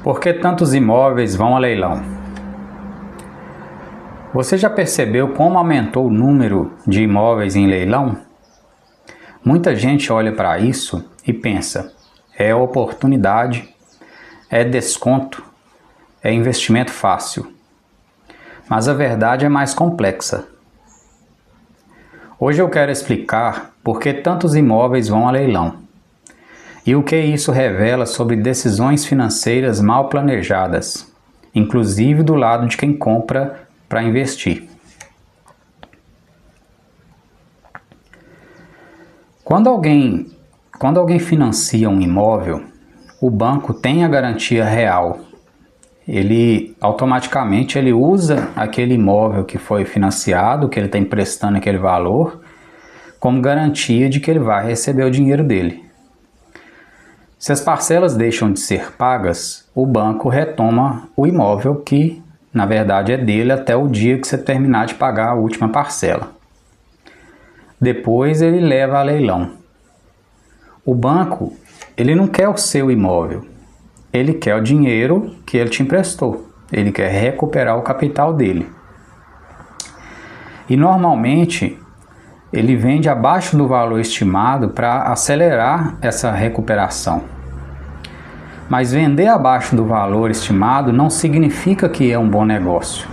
Por que tantos imóveis vão a leilão? Você já percebeu como aumentou o número de imóveis em leilão? Muita gente olha para isso e pensa, é oportunidade, é desconto, é investimento fácil. Mas a verdade é mais complexa. Hoje eu quero explicar por que tantos imóveis vão a leilão e o que isso revela sobre decisões financeiras mal planejadas, inclusive do lado de quem compra para investir. Quando alguém financia um imóvel, o banco tem a garantia real. Ele automaticamente usa aquele imóvel que foi financiado, que ele está emprestando aquele valor, como garantia de que ele vai receber o dinheiro dele. Se as parcelas deixam de ser pagas, o banco retoma o imóvel que, na verdade, é dele até o dia que você terminar de pagar a última parcela. Depois ele leva a leilão. O banco, ele não quer o seu imóvel, ele quer o dinheiro que ele te emprestou, ele quer recuperar o capital dele. E normalmente ele vende abaixo do valor estimado para acelerar essa recuperação. Mas vender abaixo do valor estimado não significa que é um bom negócio.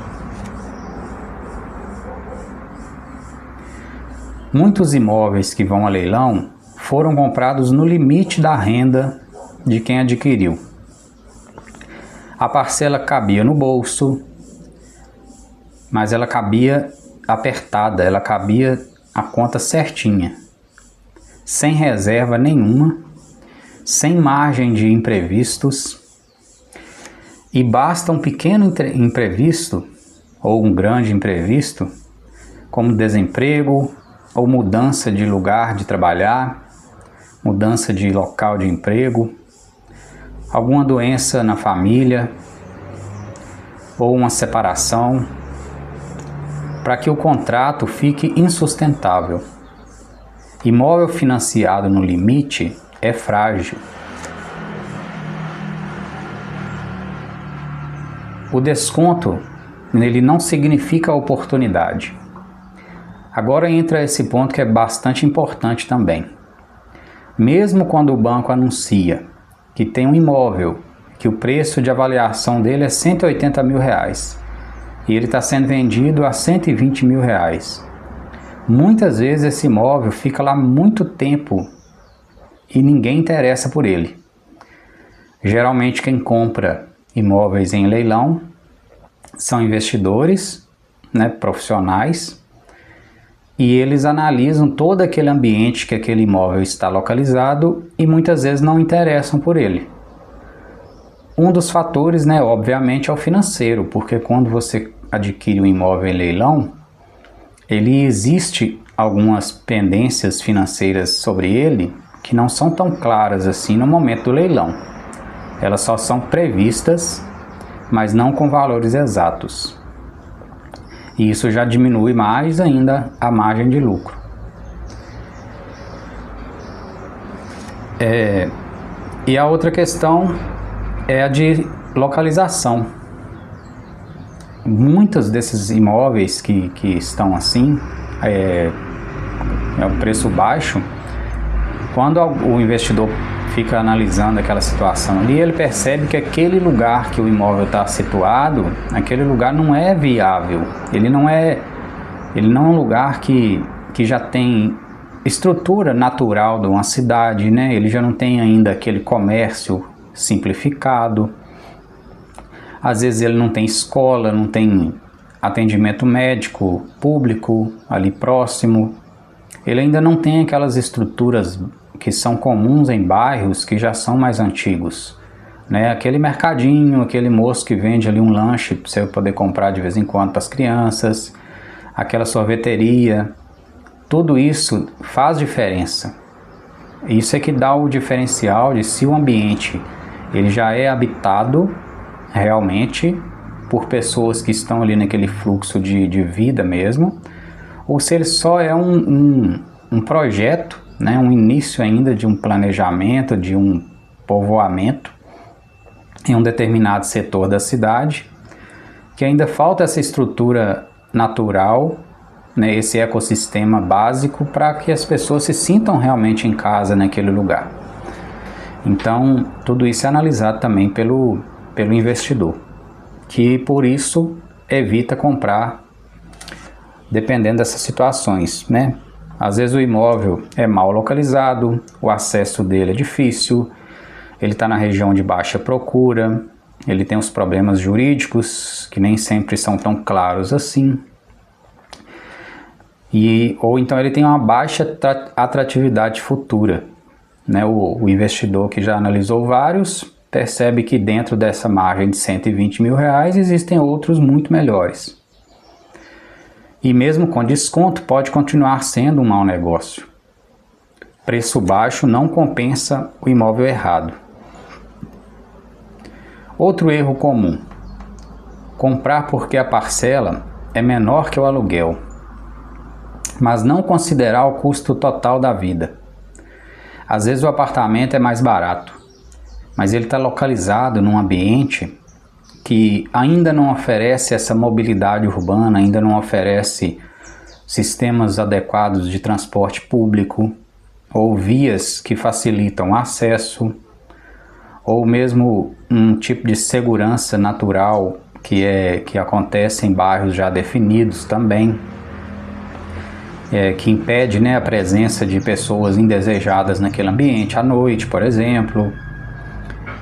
Muitos imóveis que vão a leilão foram comprados no limite da renda de quem adquiriu. A parcela cabia no bolso, mas ela cabia apertada, ela cabia a conta certinha, sem reserva nenhuma, sem margem de imprevistos, e basta um pequeno imprevisto ou um grande imprevisto, como desemprego ou mudança de lugar de trabalhar, mudança de local de emprego, alguma doença na família ou uma separação, para que o contrato fique insustentável. Imóvel financiado no limite é frágil. O desconto nele não significa oportunidade. Agora entra esse ponto que é bastante importante também. Mesmo quando o banco anuncia que tem um imóvel, que o preço de avaliação dele é R$180 mil, e ele está sendo vendido a R$120 mil. Muitas vezes esse imóvel fica lá muito tempo e ninguém interessa por ele. Geralmente quem compra imóveis em leilão são investidores, profissionais, e eles analisam todo aquele ambiente que aquele imóvel está localizado e muitas vezes não interessam por ele. Um dos fatores, obviamente, é o financeiro, porque quando você adquire um imóvel em leilão, ele existe algumas pendências financeiras sobre ele que não são tão claras assim no momento do leilão. Elas só são previstas, mas não com valores exatos. E isso já diminui mais ainda a margem de lucro. E a outra questão é a de localização. Muitos desses imóveis que estão assim, é o preço baixo, quando o investidor fica analisando aquela situação ali, ele percebe que aquele lugar que o imóvel está situado, aquele lugar não é viável, ele não é um lugar que já tem estrutura natural de uma cidade, ele já não tem ainda aquele comércio simplificado. Às vezes ele não tem escola, não tem atendimento médico público ali próximo. Ele ainda não tem aquelas estruturas que são comuns em bairros que já são mais antigos. Aquele mercadinho, aquele moço que vende ali um lanche para você poder comprar de vez em quando para as crianças, aquela sorveteria, tudo isso faz diferença. Isso é que dá o diferencial de se o ambiente ele já é habitado realmente por pessoas que estão ali naquele fluxo de vida mesmo, ou se ele só é um projeto, um início ainda de um planejamento, de um povoamento, em um determinado setor da cidade, que ainda falta essa estrutura natural, né, esse ecossistema básico para que as pessoas se sintam realmente em casa naquele lugar. Então, tudo isso é analisado também pelo investidor, que por isso evita comprar dependendo dessas situações, né? Às vezes o imóvel é mal localizado, o acesso dele é difícil, ele está na região de baixa procura, ele tem os problemas jurídicos que nem sempre são tão claros assim, ou então ele tem uma baixa atratividade futura, né? O investidor que já analisou vários percebe que dentro dessa margem de R$120 mil existem outros muito melhores. E mesmo com desconto pode continuar sendo um mau negócio. Preço baixo não compensa o imóvel errado. Outro erro comum: comprar porque a parcela é menor que o aluguel, mas não considerar o custo total da vida. Às vezes o apartamento é mais barato, mas ele está localizado num ambiente que ainda não oferece essa mobilidade urbana, ainda não oferece sistemas adequados de transporte público, ou vias que facilitam o acesso, ou mesmo um tipo de segurança natural que acontece em bairros já definidos também, que impede, né, a presença de pessoas indesejadas naquele ambiente, à noite, por exemplo.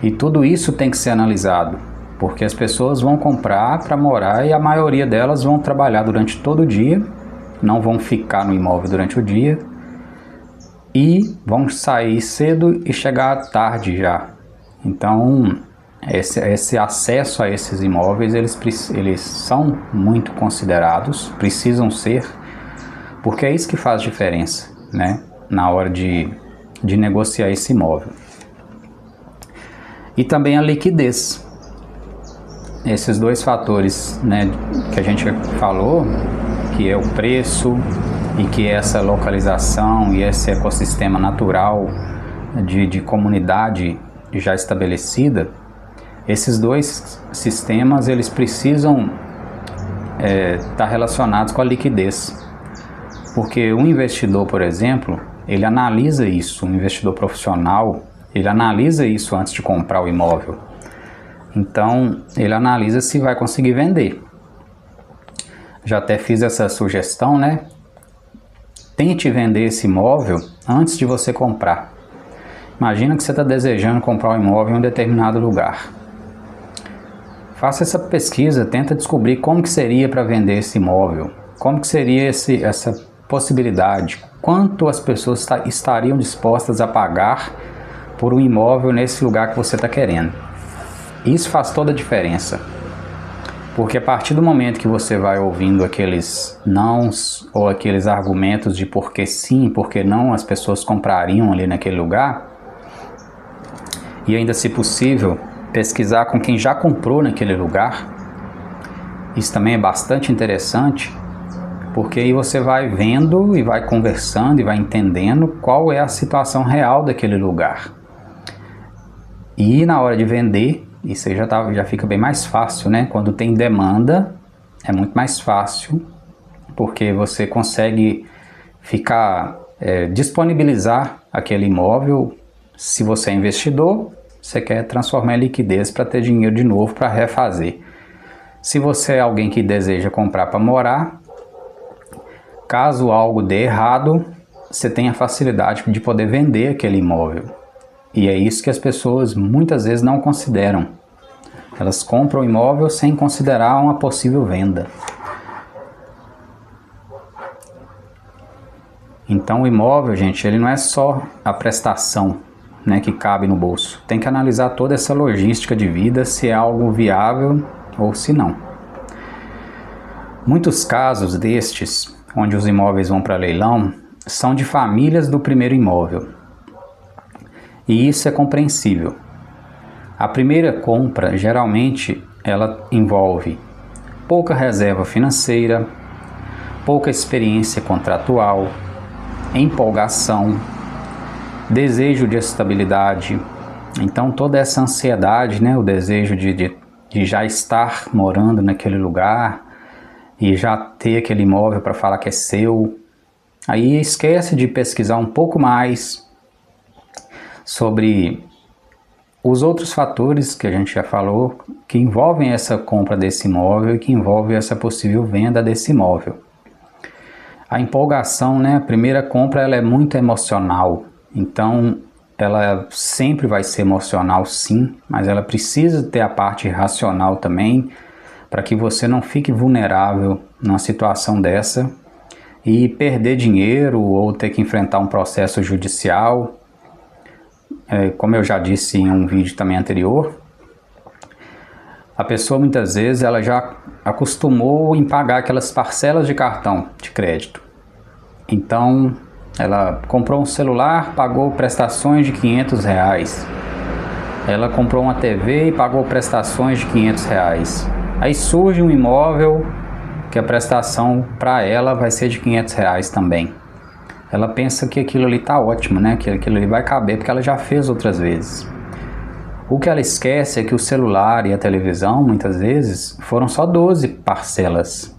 E tudo isso tem que ser analisado, porque as pessoas vão comprar para morar e a maioria delas vão trabalhar durante todo o dia, não vão ficar no imóvel durante o dia e vão sair cedo e chegar tarde já. Então, esse acesso a esses imóveis, eles são muito considerados, precisam ser, porque é isso que faz diferença, né, na hora de negociar esse imóvel. E também a liquidez. Esses dois fatores, né, que a gente falou, que é o preço e que é essa localização e esse ecossistema natural de comunidade já estabelecida, esses dois sistemas eles precisam estar relacionados com a liquidez. Porque um investidor, por exemplo, ele analisa isso, um investidor profissional, ele analisa isso antes de comprar o imóvel. Então, ele analisa se vai conseguir vender. Já até fiz essa sugestão, né? Tente vender esse imóvel antes de você comprar. Imagina que você está desejando comprar um imóvel em um determinado lugar. Faça essa pesquisa, tenta descobrir como que seria para vender esse imóvel, como que seria essa possibilidade, quanto as pessoas estariam dispostas a pagar por um imóvel nesse lugar que você está querendo. Isso faz toda a diferença, porque a partir do momento que você vai ouvindo aqueles nãos ou aqueles argumentos de por que sim, por que não as pessoas comprariam ali naquele lugar, e ainda, se possível, pesquisar com quem já comprou naquele lugar, isso também é bastante interessante, porque aí você vai vendo e vai conversando e vai entendendo qual é a situação real daquele lugar. E na hora de vender, isso aí já fica bem mais fácil, né? Quando tem demanda, é muito mais fácil, porque você consegue disponibilizar aquele imóvel. Se você é investidor, você quer transformar em liquidez para ter dinheiro de novo para refazer. Se você é alguém que deseja comprar para morar, caso algo dê errado, você tem a facilidade de poder vender aquele imóvel. E é isso que as pessoas muitas vezes não consideram. Elas compram o imóvel sem considerar uma possível venda. Então o imóvel, gente, ele não é só a prestação, né, que cabe no bolso. Tem que analisar toda essa logística de vida, se é algo viável ou se não. Muitos casos destes, onde os imóveis vão para leilão, são de famílias do primeiro imóvel. E isso é compreensível. A primeira compra, geralmente, ela envolve pouca reserva financeira, pouca experiência contratual, empolgação, desejo de estabilidade, Então toda essa ansiedade, né, o desejo de já estar morando naquele lugar e já ter aquele imóvel para falar que é seu, aí esquece de pesquisar um pouco mais sobre os outros fatores que a gente já falou, que envolvem essa compra desse imóvel e que envolvem essa possível venda desse imóvel. A empolgação, né? A primeira compra ela é muito emocional, então ela sempre vai ser emocional sim, mas ela precisa ter a parte racional também, para que você não fique vulnerável numa situação dessa e perder dinheiro ou ter que enfrentar um processo judicial. Como eu já disse em um vídeo também anterior, a pessoa muitas vezes ela já acostumou em pagar aquelas parcelas de cartão de crédito. Então ela comprou um celular, pagou prestações de R$500. Ela comprou uma TV e pagou prestações de R$500. Aí surge um imóvel que a prestação para ela vai ser de R$500 também. Ela pensa que aquilo ali está ótimo, né? Que aquilo ali vai caber, porque ela já fez outras vezes. O que ela esquece é que o celular e a televisão, muitas vezes, foram só 12 parcelas.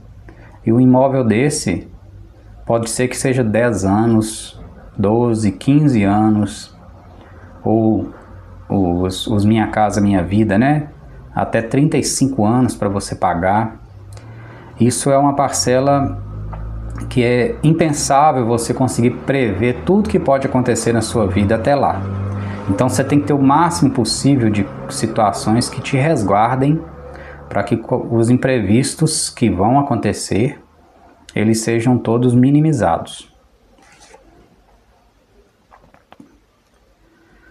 E um imóvel desse pode ser que seja 10 anos, 12, 15 anos, ou os Minha Casa Minha Vida, né? Até 35 anos para você pagar. Isso é uma parcela que é impensável você conseguir prever tudo que pode acontecer na sua vida até lá. Então você tem que ter o máximo possível de situações que te resguardem para que os imprevistos que vão acontecer, eles sejam todos minimizados.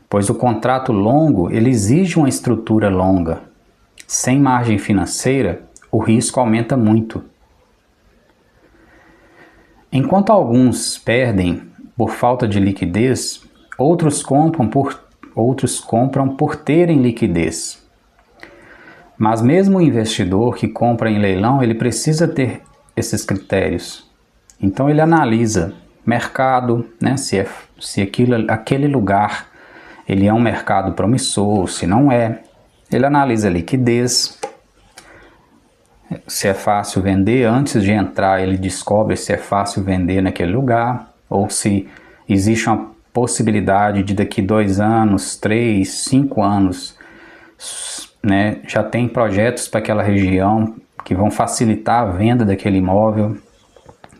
Pois o contrato longo, ele exige uma estrutura longa. Sem margem financeira, o risco aumenta muito. Enquanto alguns perdem por falta de liquidez, outros compram por terem liquidez. Mas mesmo o investidor que compra em leilão, ele precisa ter esses critérios. Então ele analisa mercado, né, se aquele lugar ele é um mercado promissor, se não é. Ele analisa liquidez, se é fácil vender. Antes de entrar, ele descobre se é fácil vender naquele lugar, ou se existe uma possibilidade de daqui 2 anos, 3, 5 anos, né, já tem projetos para aquela região que vão facilitar a venda daquele imóvel.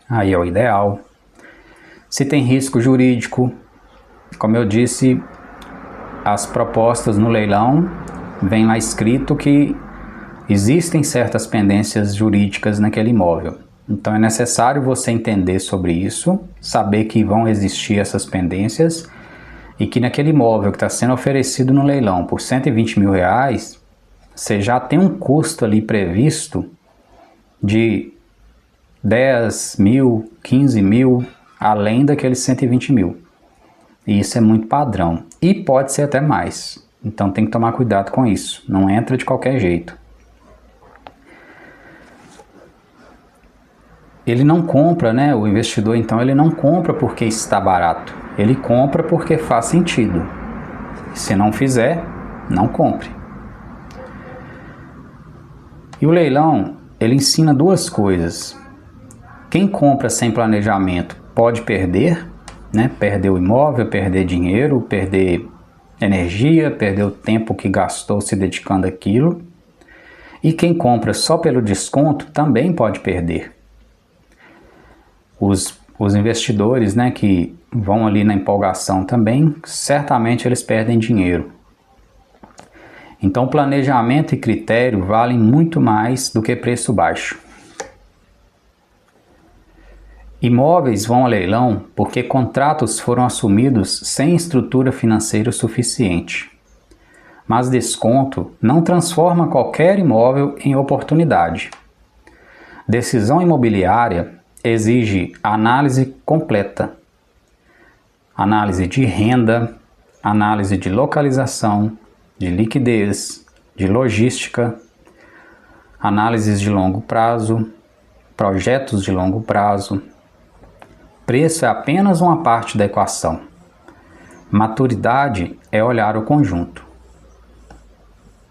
Aí é o ideal. Se tem risco jurídico, como eu disse, as propostas no leilão vem lá escrito que existem certas pendências jurídicas naquele imóvel. Então é necessário você entender sobre isso, saber que vão existir essas pendências e que naquele imóvel que está sendo oferecido no leilão por R$120 mil, você já tem um custo ali previsto de 10 mil, 15 mil, além daqueles 120 mil. E isso é muito padrão. E pode ser até mais. Então tem que tomar cuidado com isso. Não entra de qualquer jeito. Ele não compra, né? O investidor, então, ele não compra porque está barato. Ele compra porque faz sentido. Se não fizer, não compre. E o leilão, ele ensina 2 coisas. Quem compra sem planejamento pode perder, né? Perder o imóvel, perder dinheiro, perder energia, perder o tempo que gastou se dedicando àquilo. E quem compra só pelo desconto também pode perder. Os investidores, né, que vão ali na empolgação também, certamente eles perdem dinheiro. Então planejamento e critério valem muito mais do que preço baixo. Imóveis vão a leilão porque contratos foram assumidos sem estrutura financeira suficiente. Mas desconto não transforma qualquer imóvel em oportunidade. Decisão imobiliária exige análise completa. Análise de renda, análise de localização, de liquidez, de logística, análises de longo prazo, projetos de longo prazo. Preço é apenas uma parte da equação. Maturidade é olhar o conjunto.